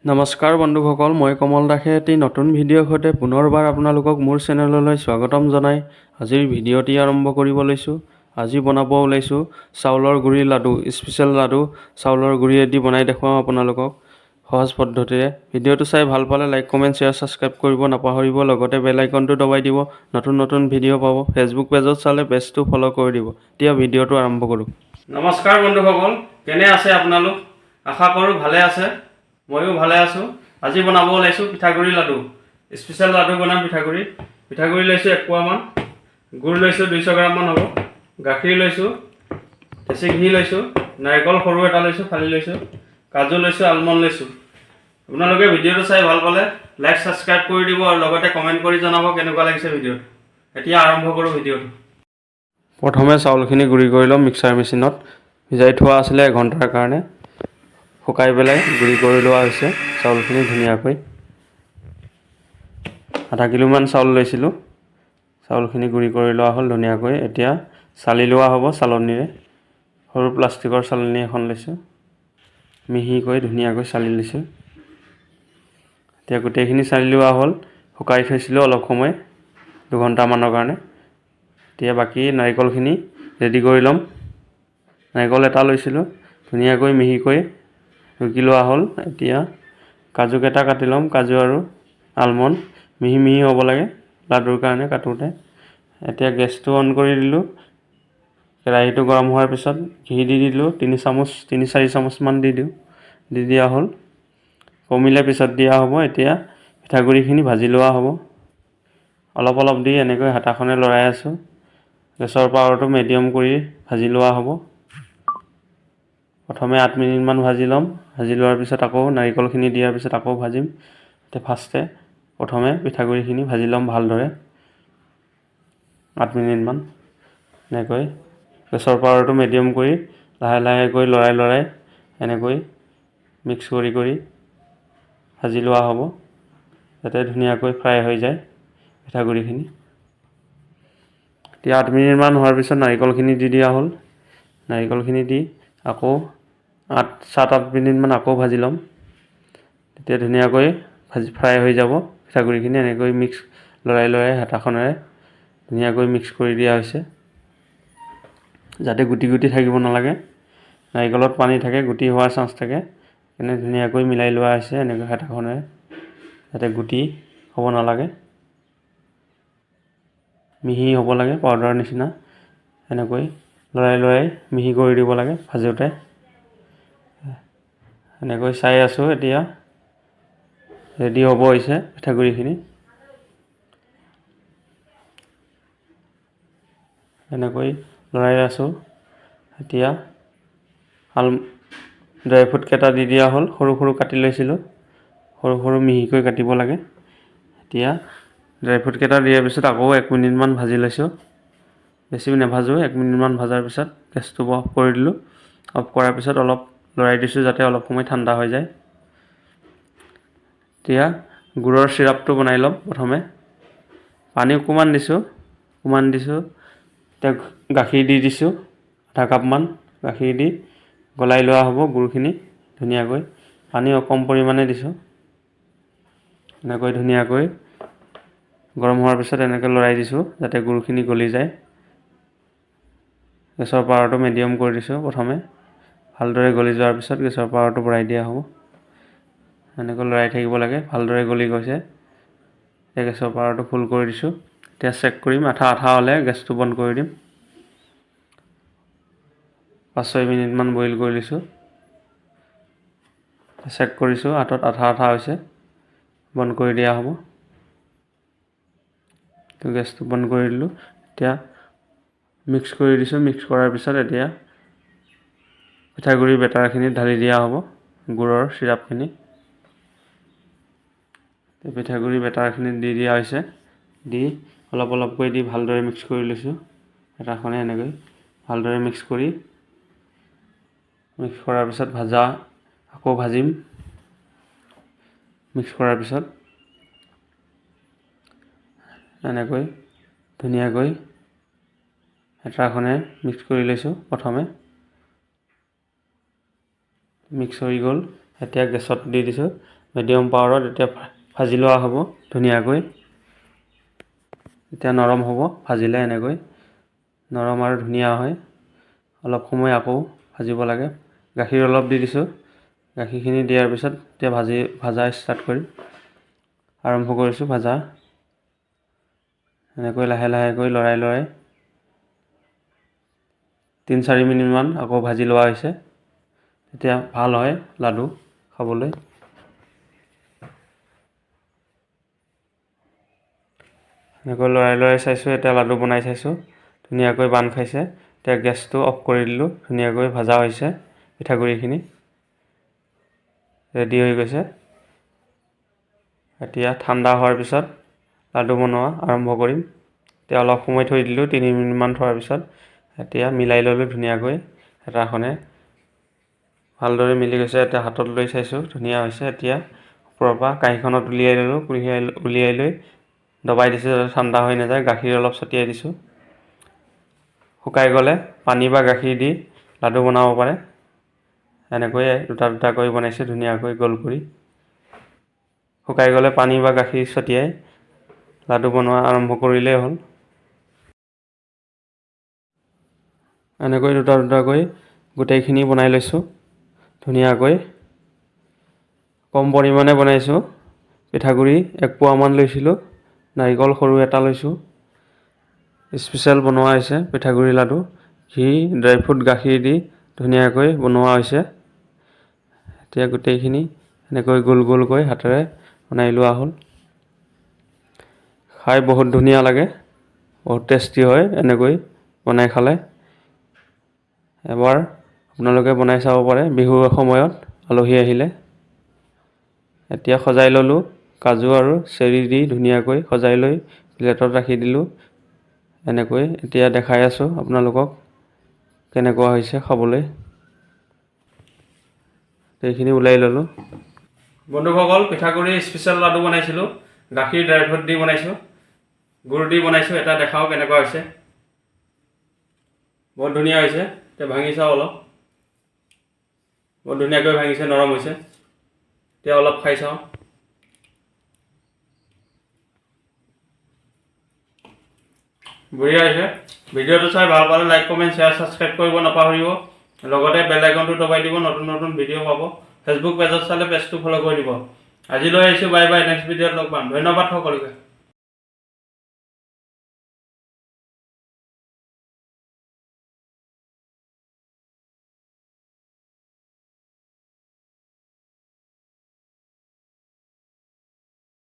নমস্কাৰ বন্ধুসকল, মই কমল দাসে এটি নতুন ভিডিঅ'ৰ সৈতে পুনৰবাৰ আপোনালোকক মোৰ চেনেললৈ স্বাগতম জনাই আজিৰ ভিডিঅ'টি আৰম্ভ কৰিব লৈছোঁ। আজি বনাব ওলাইছোঁ চাউলৰ গুড়িৰ লাডু, স্পেচিয়েল লাডু চাউলৰ গুড়িয়েদি বনাই দেখুৱাম আপোনালোকক সহজ পদ্ধতিৰে। ভিডিঅ'টো চাই ভাল পালে লাইক, কমেণ্ট, শ্বেয়াৰ, ছাবস্ক্ৰাইব কৰিব নাপাহৰিব। লগতে বেল আইকনটো দবাই দিব, নতুন ভিডিঅ' পাব। ফেচবুক পেজত চালে পেজটো ফ'ল' কৰি দিব। এতিয়া ভিডিঅ'টো আৰম্ভ কৰোঁ। নমস্কাৰ বন্ধুসকল, কেনে আছে আপোনালোক? আশা কৰোঁ ভালে আছে। ময়ো ভালে আছোঁ। আজি বনাব ওলাইছোঁ পিঠাগুড়ি লাডু, স্পেচিয়েল লাডু বনাম পিঠাগুড়ি লৈছোঁ 1 পোৱামান, গুড় লৈছোঁ 200 গ্ৰামমান হ'ব, গাখীৰ লৈছোঁ, কেঁচি ঘি লৈছোঁ, নাৰিকল সৰু এটা লৈছোঁ, ফালি লৈছোঁ, কাজু লৈছোঁ, আলমণ্ড লৈছোঁ। আপোনালোকে ভিডিঅ'টো চাই ভাল পালে লাইক, ছাবস্ক্ৰাইব কৰি দিব আৰু লগতে কমেণ্ট কৰি জনাব কেনেকুৱা লাগিছে ভিডিঅ'টো। এতিয়া আৰম্ভ কৰোঁ ভিডিঅ'টো। প্ৰথমে চাউলখিনি গুড়ি কৰি ল'ম মিক্সাৰ মেচিনত। ভিজাই থোৱা আছিলে 1 ঘণ্টাৰ কাৰণে, শুকাই পেলাই গুড়ি কৰি লোৱা হৈছে চাউলখিনি ধুনীয়াকৈ। আধা কিলোমান চাউল লৈছিলোঁ, চাউলখিনি গুড়ি কৰি লোৱা হ'ল ধুনীয়াকৈ। এতিয়া চালি লোৱা হ'ব চালনীৰে। সৰু প্লাষ্টিকৰ চালনী এখন লৈছোঁ, মিহিকৈ ধুনীয়াকৈ চালি লৈছোঁ। এতিয়া গোটেইখিনি চালি লোৱা হ'ল। শুকাই থৈছিলোঁ অলপ সময়, 2 ঘণ্টামানৰ কাৰণে। এতিয়া বাকী নাৰিকলখিনি ৰেডি কৰি ল'ম। নাৰিকল এটা লৈছিলোঁ, ধুনীয়াকৈ মিহিকৈ ৰুকি লোৱা হ'ল। এতিয়া কাজু কেইটা কাটি ল'ম, কাজু আৰু আলমণ্ড মিহি হ'ব লাগে লাডুৰ কাৰণে কাটোঁতে। এতিয়া গেছটো অন কৰি দিলোঁ। কেৰাহীটো গৰম হোৱাৰ পিছত ঘি দি দিলোঁ 3-4 চামুচমান দি দিয়া হ'ল। কমিলে পিছত দিয়া হ'ব। এতিয়া পিঠাগুড়িখিনি ভাজি লোৱা হ'ব। অলপ দি এনেকৈ হাতাখনে লৰাই আছোঁ। গেছৰ পাৱাৰটো মিডিয়াম কৰি ভাজি লোৱা হ'ব। প্ৰথমে 8 মিনিটমান ভাজি ল'ম। ভাজি লোৱাৰ পিছত আকৌ নাৰিকলখিনি দিয়াৰ পিছত আকৌ ভাজিম। এতিয়া প্ৰথমে পিঠাগুড়িখিনি ভাজি ল'ম ভালদৰে 8 মিনিটমান। এনেকৈ গেছৰ পাৱাৰটো মিডিয়াম কৰি লাহে লৰাই এনেকৈ মিক্স কৰি ভাজি লোৱা হ'ব, যাতে ধুনীয়াকৈ ফ্ৰাই হৈ যায় পিঠাগুড়িখিনি। এতিয়া 8 মিনিটমান হোৱাৰ পিছত নাৰিকলখিনি দি দিয়া হ'ল। নাৰিকলখিনি দি আকৌ 7-8 মিনিটমান আকৌ ভাজি ল'ম। তেতিয়া ধুনীয়াকৈ ফ্ৰাই হৈ যাব পিঠাগুড়িখিনি। এনেকৈ লৰাই হাতাখনেৰে ধুনীয়াকৈ মিক্স কৰি দিয়া হৈছে, যাতে গুটি থাকিব নালাগে। নাৰিকলত পানী থাকে, গুটি হোৱাৰ চান্স থাকে। এনে ধুনীয়াকৈ মিলাই লোৱা হৈছে এনেকৈ হাতাখনেৰে, যাতে গুটি হ'ব নালাগে, মিহি হ'ব লাগে পাউডাৰৰ নিচিনা। এনেকৈ লৰাই মিহি কৰি দিব লাগে ভাজোঁতে। এনেকৈ চাই আছোঁ। এতিয়া ৰেডি হ'ব হৈছে পিঠাগুড়িখিনি। এনেকৈ লৰাই আছোঁ। এতিয়া ড্ৰাই ফ্ৰুট কেইটা দি দিয়া হ'ল। সৰু কাটি লৈছিলোঁ, সৰু মিহিকৈ কাটিব লাগে। এতিয়া ড্ৰাই ফ্ৰুট কেইটা দিয়াৰ পিছত আকৌ 1 মিনিটমান ভাজি লৈছোঁ। বেছি নাভাজোঁ। 1 মিনিটমান ভজাৰ পিছত গেছটো অফ কৰি দিলোঁ। অফ কৰাৰ পিছত অলপ লৰাই দিছোঁ, যাতে অলপ সময় ঠাণ্ডা হৈ যায়। এতিয়া গুড়ৰ চিৰাপটো বনাই ল'ম। প্ৰথমে পানী অকণমান দিছোঁ। এতিয়া গাখীৰ দি দিছোঁ, আধা কাপমান গাখীৰ দি গলাই লোৱা হ'ব গুড়খিনি ধুনীয়াকৈ। পানী কম পৰিমাণে দিছোঁ। এনেকৈ ধুনীয়াকৈ গৰম হোৱাৰ পিছত এনেকৈ লৰাই দিছোঁ, যাতে গুড়খিনি গলি যায়। গেছৰ পাৱাৰটো মিডিয়াম কৰি দিছোঁ। প্ৰথমে ভালদৰে গলি যোৱাৰ পিছত গেছৰ পাৱাৰটো বঢ়াই দিয়া হ'ব। এনেকৈ লৰাই থাকিব লাগে, ভালদৰে গলি গৈছে। এতিয়া গেছৰ পাৱাৰটো ফুল কৰি দিছোঁ। এতিয়া চেক কৰিম, আঠা হ'লে গেছটো বন্ধ কৰি দিম। 5-6 মিনিটমান বইল কৰি লৈছোঁ। চেক কৰিছোঁ, হাতত আঠা হৈছে, বন্ধ কৰি দিয়া হ'ব। গেছটো বন্ধ কৰি দিলোঁ। এতিয়া মিক্স কৰি দিছোঁ। মিক্স কৰাৰ পিছত এতিয়া পিঠাগুড়িৰ বেটাৰখিনি ঢালি দিয়া হ'ব, গুড়ৰ চিৰাপখিনি। পিঠাগুড়িৰ বেটাৰখিনি দি দিয়া হৈছে। দি অলপকৈ দি ভালদৰে মিক্স কৰি লৈছোঁ। হেতাখনে এনেকৈ ভালদৰে মিক্স কৰাৰ পিছত আকৌ ভাজিম। মিক্স কৰাৰ পিছত এনেকৈ ধুনীয়াকৈ হেতাখনে মিক্স কৰি লৈছোঁ। প্ৰথমে মিক্স হৈ গ'ল। এতিয়া গেছত দি দিছোঁ। মিডিয়াম পাৱাৰত এতিয়া ভাজি লোৱা হ'ব ধুনীয়াকৈ। এতিয়া নৰম হ'ব ভাজিলে, এনেকৈ নৰম আৰু ধুনীয়া হয়। অলপ সময় আকৌ ভাজিব লাগে। গাখীৰ অলপ দি দিছোঁ। গাখীৰখিনি দিয়াৰ পিছত এতিয়া ভাজা ষ্টাৰ্ট কৰিম, আৰম্ভ কৰিছোঁ ভাজা। এনেকৈ লাহে লাহেকৈ লৰাই 3-4 মিনিটমান আকৌ ভাজি লোৱা হৈছে। তেতিয়া ভাল হয় লাডু খাবলৈ। এনেকৈ লৰাই চাইছোঁ, এতিয়া লাডু বনাই চাইছোঁ, ধুনীয়াকৈ বান্ধ খাইছে। এতিয়া গেছটো অফ কৰি দিলোঁ, ধুনীয়াকৈ ভাজা হৈছে পিঠাগুড়িখিনি, ৰেডি হৈ গৈছে। এতিয়া ঠাণ্ডা হোৱাৰ পিছত লাডু বনোৱা আৰম্ভ কৰিম। এতিয়া অলপ সময় থৈ দিলোঁ, 3 মিনিটমান থোৱাৰ পিছত এতিয়া মিলাই ল'লোঁ ধুনীয়াকৈ হেতাখনে। ভালদৰে মিলি গৈছে। এতিয়া হাতত লৈ চাইছোঁ, ধুনীয়া হৈছে। এতিয়া ওপৰৰ পৰা কাঁহীখনত উলিয়াই ল'লোঁ, উলিয়াই লৈ দবাই দিছোঁ যাতে ঠাণ্ডা হৈ নাযায়। গাখীৰ অলপ ছটিয়াই দিছোঁ। শুকাই গ'লে পানী বা গাখীৰ দি লাডু বনাব পাৰে। এনেকৈয়ে দুটাকৈ বনাইছোঁ ধুনীয়াকৈ গোল কৰি। শুকাই গ'লে পানী বা গাখীৰ ছটিয়াই লাডু বনোৱা আৰম্ভ কৰিলেই হ'ল। এনেকৈ দুটাকৈ গোটেইখিনি বনাই লৈছোঁ ধুনীয়াকৈ। কম পৰিমাণে বনাইছোঁ। পিঠাগুড়ি 1 পোৱামান লৈছিলোঁ, নাৰিকল সৰু এটা লৈছোঁ। স্পেচিয়েল বনোৱা হৈছে পিঠাগুড়ি লাডু। ঘি, ড্ৰাই ফ্ৰুট, গাখীৰ দি ধুনীয়াকৈ বনোৱা হৈছে। এতিয়া গোটেইখিনি এনেকৈ গোল গোলকৈ হাতেৰে বনাই লোৱা হ'ল। খাই বহুত ধুনীয়া লাগে, বহুত টেষ্টি হয় এনেকৈ বনাই খালে। এবাৰ আপোনালোকে বনাই চাব পাৰে বিহুৰ সময়ত আলহী আহিলে। এতিয়া সজাই ল'লোঁ, কাজু আৰু চেৰি দি ধুনীয়াকৈ সজাই লৈ প্লেটত ৰাখি দিলোঁ। এনেকৈ এতিয়া দেখাই আছোঁ আপোনালোকক কেনেকুৱা হৈছে খাবলৈ। এইখিনি ওলাই ল'লোঁ। বন্ধুসকল, পিঠাগুড়ি স্পেচিয়েল লাডু বনাইছিলোঁ, গাখীৰ ড্ৰাই ফ্ৰুট দি বনাইছোঁ, গুড় দি বনাইছোঁ। এটা দেখাওঁ কেনেকুৱা হৈছে। বহুত ধুনীয়া হৈছে। এতিয়া ভাঙি চাওঁ অলপ। বহুত ধুনীয়াকৈ ভাঙিছে, নৰম হৈছে। এতিয়া অলপ খাই চাওঁ। বঢ়িয়া হৈছে। ভিডিঅ'টো চাই ভাল পালে লাইক, কমেণ্ট, শ্বেয়াৰ, ছাবস্ক্ৰাইব কৰিব নাপাহৰিব। লগতে বেল আইকনটো দবাই দিব, নতুন ভিডিঅ' পাব। ফেচবুক পেজত চালে পেজটো ফ'ল' কৰি দিব। আজিলৈ আহিছোঁ, বাই বাই। নেক্সট ভিডিঅ'ত লগ পাম। ধন্যবাদ সকলোকে।